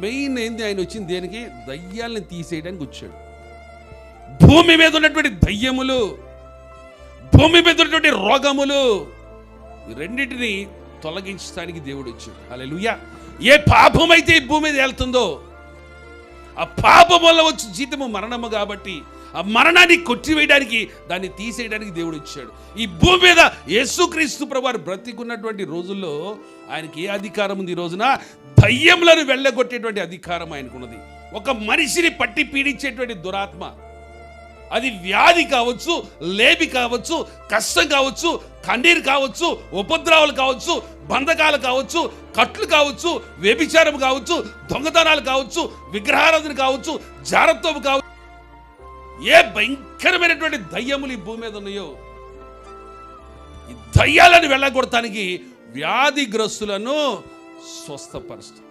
Main ఏంది, ఆయన వచ్చింది దేనికి? దయ్యాలను తీసేయడానికి వచ్చాడు. భూమి మీద ఉన్నటువంటి దయ్యములు, భూమి మీద ఉన్నటువంటి రోగములు, ఈ రెండింటిని తొలగించడానికి దేవుడు వచ్చాడు. హల్లెలూయా. ఏ పాపం అయితే ఈ భూమి మీద వెళ్తుందో, ఆ పాపం వల్ల వచ్చి జీతము మరణము కాబట్టి ఆ మరణాన్ని కొట్టివేయడానికి, దాన్ని తీసేయడానికి దేవుడు వచ్చాడు. ఈ భూమి మీద యేసుక్రీస్తు ప్రభువారు బ్రతికున్నటువంటి రోజుల్లో ఆయనకి ఏ అధికారం ఉంది? ఈ రోజున దయ్యములను వెళ్ళగొట్టేటువంటి అధికారం ఆయనకున్నది. ఒక మనిషిని పట్టి పీడించేటువంటి దురాత్మ, అది వ్యాధి కావచ్చు, లేబి కావచ్చు, కష్టం కావచ్చు, కన్నీరు కావచ్చు, ఉపద్రవాలు కావచ్చు, బంధకాలు కావచ్చు, కట్లు కావచ్చు, వ్యభిచారం కావచ్చు, దొంగతనాలు కావచ్చు, విగ్రహారాధన కావచ్చు, జారత్వం కావచ్చు, ఏ భయంకరమైనటువంటి దయ్యములు ఈ భూమి మీద ఉన్నాయో, ఈ దయ్యాలను వెళ్ళగొడటానికి వ్యాధిగ్రస్తులను స్వస్థపరుస్తుంది.